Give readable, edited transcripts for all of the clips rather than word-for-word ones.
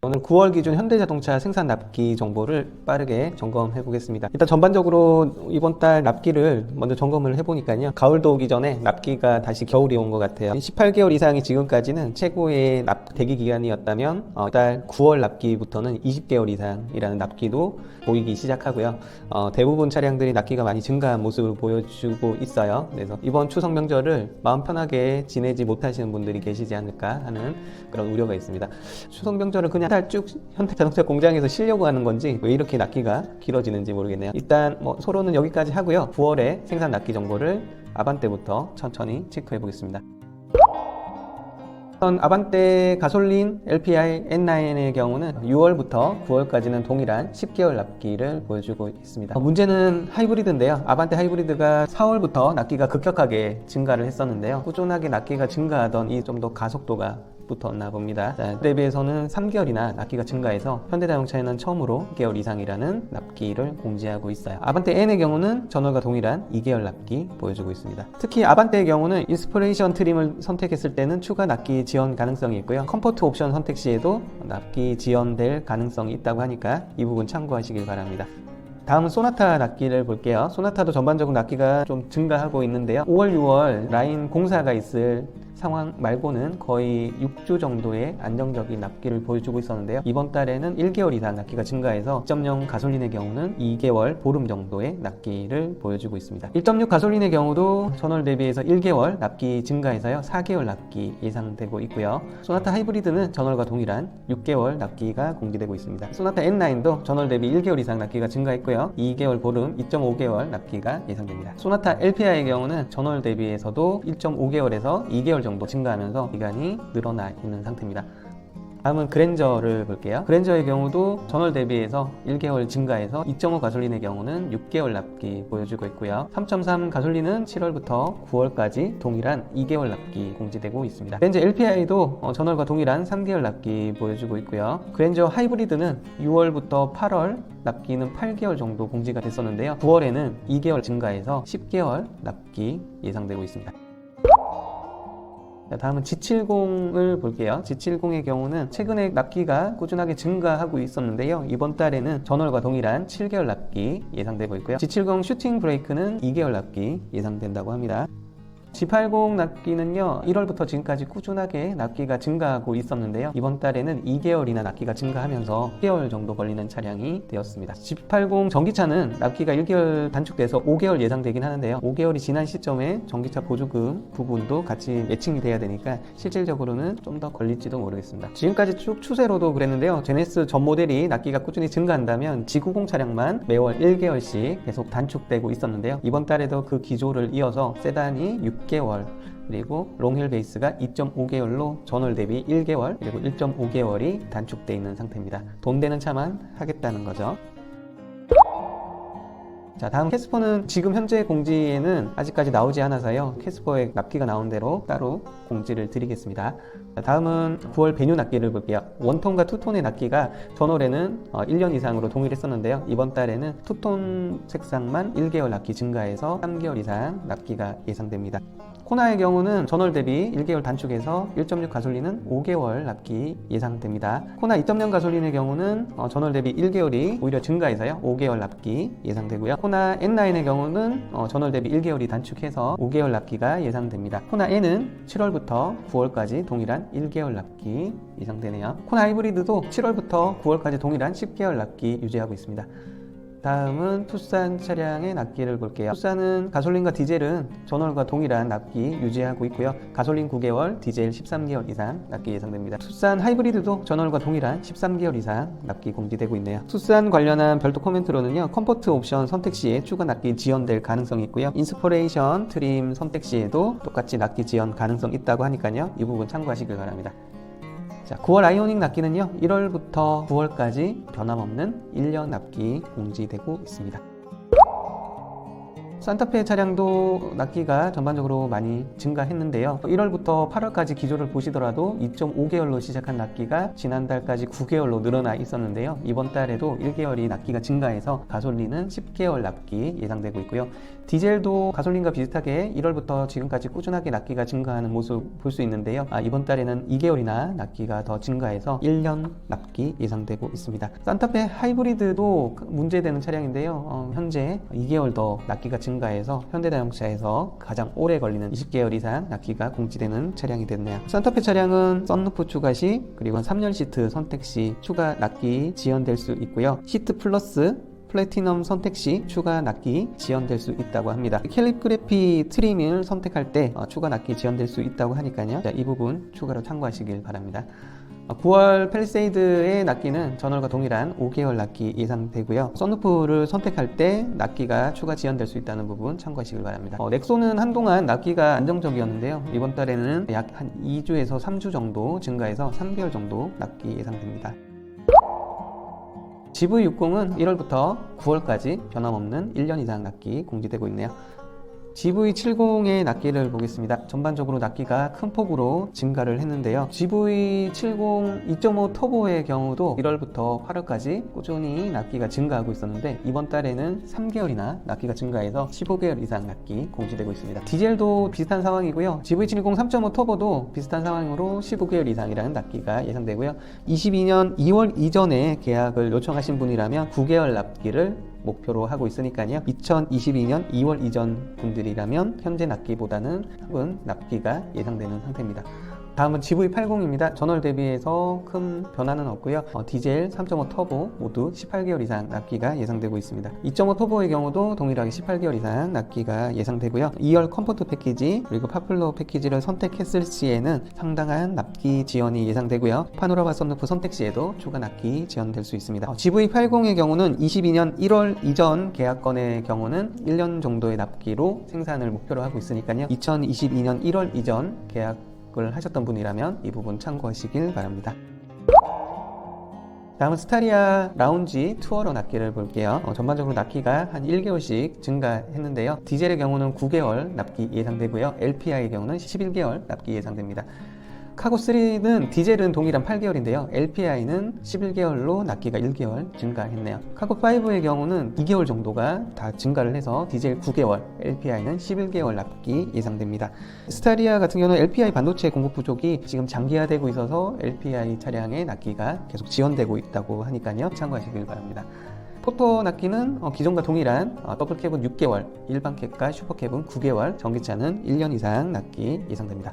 오늘 9월 기준 현대자동차 생산 납기 정보를 빠르게 점검해 보겠습니다. 일단 전반적으로 이번 달 납기를 먼저 점검을 해보니까요, 가을도 오기 전에 납기가 다시 겨울이 온 것 같아요. 18개월 이상이 지금까지는 최고의 대기 기간이었다면 이달 9월 납기부터는 20개월 이상이라는 납기도 보이기 시작하고요. 대부분 차량들이 납기가 많이 증가한 모습을 보여주고 있어요. 그래서 이번 추석 명절을 마음 편하게 지내지 못하시는 분들이 계시지 않을까 하는 그런 우려가 있습니다. 추석 명절을 그냥 한 달 쭉 현대자동차 공장에서 쉬려고 하는 건지 왜 이렇게 납기가 길어지는지 모르겠네요. 일단 서로는 여기까지 하고요. 9월에 생산 납기 정보를 아반떼부터 천천히 체크해 보겠습니다. 아반떼 가솔린 LPI N9의 경우는 6월부터 9월까지는 동일한 10개월 납기를 보여주고 있습니다. 문제는 하이브리드인데요. 아반떼 하이브리드가 4월부터 납기가 급격하게 증가를 했었는데요. 꾸준하게 납기가 증가하던 이 좀 더 가속도가 붙었나 봅니다. 대비해서는 3개월이나 납기가 증가해서 현대자동차에는 처음으로 2개월 이상이라는 납기를 공지하고 있어요. 아반떼 N의 경우는 전월과 동일한 2개월 납기 보여주고 있습니다. 특히 아반떼의 경우는 인스피레이션 트림을 선택했을 때는 추가 납기 지원 가능성이 있고요. 컴포트 옵션 선택 시에도 납기 지원될 가능성이 있다고 하니까 이 부분 참고하시길 바랍니다. 다음은 소나타 납기를 볼게요. 소나타도 전반적으로 납기가 좀 증가하고 있는데요. 5월, 6월 라인 공사가 있을 상황 말고는 거의 6주 정도의 안정적인 납기를 보여주고 있었는데요. 이번 달에는 1개월 이상 납기가 증가해서 1.0 가솔린의 경우는 2개월 보름 정도의 납기를 보여주고 있습니다. 1.6 가솔린의 경우도 전월 대비해서 1개월 납기 증가해서요, 4개월 납기 예상되고 있고요. 소나타 하이브리드는 전월과 동일한 6개월 납기가 공지되고 있습니다. 소나타 N9도 전월 대비 1개월 이상 납기가 증가했고요, 2개월 보름 2.5개월 납기가 예상됩니다. 소나타 LPI의 경우는 전월 대비해서도 1.5개월에서 2개월 정도 증가하면서 기간이 늘어나 있는 상태입니다. 다음은 그랜저를 볼게요. 그랜저의 경우도 전월 대비해서 1개월 증가해서 2.5 가솔린의 경우는 6개월 납기 보여주고 있고요. 3.3 가솔린은 7월부터 9월까지 동일한 2개월 납기 공지되고 있습니다. 그랜저 LPI도 전월과 동일한 3개월 납기 보여주고 있고요. 그랜저 하이브리드는 6월부터 8월 납기는 8개월 정도 공지가 됐었는데요. 9월에는 2개월 증가해서 10개월 납기 예상되고 있습니다. 다음은 G70을 볼게요. G70의 경우는 최근에 납기가 꾸준하게 증가하고 있었는데요. 이번 달에는 전월과 동일한 7개월 납기 예상되고 있고요. G70 슈팅 브레이크는 2개월 납기 예상된다고 합니다. G80 납기는요, 1월부터 지금까지 꾸준하게 납기가 증가하고 있었는데요. 이번 달에는 2개월이나 납기가 증가하면서 1개월 정도 걸리는 차량이 되었습니다. G80 전기차는 납기가 1개월 단축돼서 5개월 예상되긴 하는데요. 5개월이 지난 시점에 전기차 보조금 부분도 같이 매칭이 돼야 되니까 실질적으로는 좀 더 걸릴지도 모르겠습니다. 지금까지 쭉 추세로도 그랬는데요. 제네시스 전 모델이 납기가 꾸준히 증가한다면 G90 차량만 매월 1개월씩 계속 단축되고 있었는데요. 이번 달에도 그 기조를 이어서 세단이 6개월, 그리고 롱힐 베이스가 2.5개월로 전월 대비 1개월, 그리고 1.5개월이 단축되어 있는 상태입니다. 돈 되는 차만 하겠다는 거죠. 자, 다음 캐스퍼는 지금 현재 공지에는 아직까지 나오지 않아서요, 캐스퍼의 납기가 나온 대로 따로 공지를 드리겠습니다. 자, 다음은 9월 배뉴 납기를 볼게요. 원톤과 투톤의 납기가 전월에는 1년 이상으로 동일했었는데요. 이번 달에는 투톤 색상만 1개월 납기 증가해서 3개월 이상 납기가 예상됩니다. 코나의 경우는 전월 대비 1개월 단축해서 1.6 가솔린은 5개월 납기 예상됩니다. 코나 2.0 가솔린의 경우는 전월 대비 1개월이 오히려 증가해서요, 5개월 납기 예상되고요. 코나 N9의 경우는 전월 대비 1개월이 단축해서 5개월 납기가 예상됩니다. 코나 N은 7월부터 9월까지 동일한 1개월 납기 예상되네요. 코나 하이브리드도 7월부터 9월까지 동일한 10개월 납기 유지하고 있습니다. 다음은 투싼 차량의 납기를 볼게요. 투싼은 가솔린과 디젤은 전월과 동일한 납기 유지하고 있고요. 가솔린 9개월, 디젤 13개월 이상 납기 예상됩니다. 투싼 하이브리드도 전월과 동일한 13개월 이상 납기 공지되고 있네요. 투싼 관련한 별도 코멘트로는요, 컴포트 옵션 선택 시에 추가 납기 지원될 가능성이 있고요, 인스퍼레이션 트림 선택 시에도 똑같이 납기 지원 가능성 있다고 하니까요, 이 부분 참고하시길 바랍니다. 자, 9월 아이오닉 납기는요, 1월부터 9월까지 변함없는 1년 납기 공지되고 있습니다. 산타페 차량도 납기가 전반적으로 많이 증가했는데요. 1월부터 8월까지 기조를 보시더라도 2.5개월로 시작한 납기가 지난달까지 9개월로 늘어나 있었는데요. 이번 달에도 1개월이 납기가 증가해서 가솔린은 10개월 납기 예상되고 있고요. 디젤도 가솔린과 비슷하게 1월부터 지금까지 꾸준하게 납기가 증가하는 모습 볼 수 있는데요. 이번 달에는 2개월이나 납기가 더 증가해서 1년 납기 예상되고 있습니다. 산타페 하이브리드도 문제되는 차량인데요. 현재 2개월 더 납기가 증가해서 현대자동차에서 가장 오래 걸리는 20개월 이상 납기가 공지되는 차량이 됐네요. 산타페 차량은 썬루프 추가 시 그리고 3열 시트 선택 시 추가 납기 지연될 수 있고요. 시트 플러스 플래티넘 선택 시 추가 납기 지연될 수 있다고 합니다. 캘리그래피 트림을 선택할 때 추가 납기 지연될 수 있다고 하니까요. 이 부분 추가로 참고하시길 바랍니다. 9월 팰리세이드의 납기는 전월과 동일한 5개월 납기 예상되고요. 썬루프를 선택할 때 납기가 추가 지연될 수 있다는 부분 참고하시길 바랍니다. 넥소는 한동안 납기가 안정적이었는데요. 이번 달에는 약 한 2주에서 3주 정도 증가해서 3개월 정도 납기 예상됩니다. GV60은 1월부터 9월까지 변함없는 1년 이상 납기 공지되고 있네요. GV70의 납기를 보겠습니다. 전반적으로 납기가 큰 폭으로 증가를 했는데요. GV70 2.5 터보의 경우도 1월부터 8월까지 꾸준히 납기가 증가하고 있었는데 이번 달에는 3개월이나 납기가 증가해서 15개월 이상 납기 공지되고 있습니다. 디젤도 비슷한 상황이고요. GV70 3.5 터보도 비슷한 상황으로 15개월 이상이라는 납기가 예상되고요. 22년 2월 이전에 계약을 요청하신 분이라면 9개월 납기를 목표로 하고 있으니까요. 2022년 2월 이전 분들이라면 현재 납기보다는 적은 납기가 예상되는 상태입니다. 다음은 GV80입니다. 전월 대비해서 큰 변화는 없고요. 디젤 3.5 터보 모두 18개월 이상 납기가 예상되고 있습니다. 2.5 터보의 경우도 동일하게 18개월 이상 납기가 예상되고요. 2열 컴포트 패키지 그리고 파플러 패키지를 선택했을 시에는 상당한 납기 지연이 예상되고요. 파노라마 썬루프 선택 시에도 추가 납기 지연될 수 있습니다. GV80의 경우는 22년 1월 이전 계약건의 경우는 1년 정도의 납기로 생산을 목표로 하고 있으니까요. 2022년 1월 이전 계약 을 하셨던 분이라면 이 부분 참고하시길 바랍니다. 다음은 스타리아 라운지 투어러 납기를 볼게요. 전반적으로 납기가 한 1개월씩 증가했는데요. 디젤의 경우는 9개월 납기 예상되고요. LPI의 경우는 11개월 납기 예상됩니다. 카고3는 디젤은 동일한 8개월인데요. LPI는 11개월로 납기가 1개월 증가했네요. 카고5의 경우는 2개월 정도가 다 증가를 해서 디젤 9개월, LPI는 11개월 납기 예상됩니다. 스타리아 같은 경우는 LPI 반도체 공급 부족이 지금 장기화되고 있어서 LPI 차량의 납기가 계속 지연되고 있다고 하니까요. 참고하시길 바랍니다. 포터 납기는 기존과 동일한 더블캡은 6개월, 일반 캡과 슈퍼캡은 9개월, 전기차는 1년 이상 납기 예상됩니다.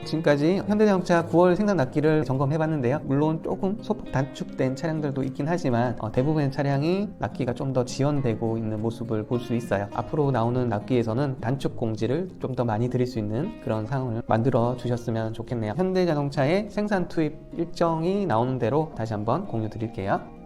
지금까지 현대자동차 9월 생산 납기를 점검해봤는데요. 물론 조금 소폭 단축된 차량들도 있긴 하지만 대부분의 차량이 납기가 좀 더 지연되고 있는 모습을 볼 수 있어요. 앞으로 나오는 납기에서는 단축 공지를 좀 더 많이 드릴 수 있는 그런 상황을 만들어 주셨으면 좋겠네요. 현대자동차의 생산 투입 일정이 나오는 대로 다시 한번 공유 드릴게요.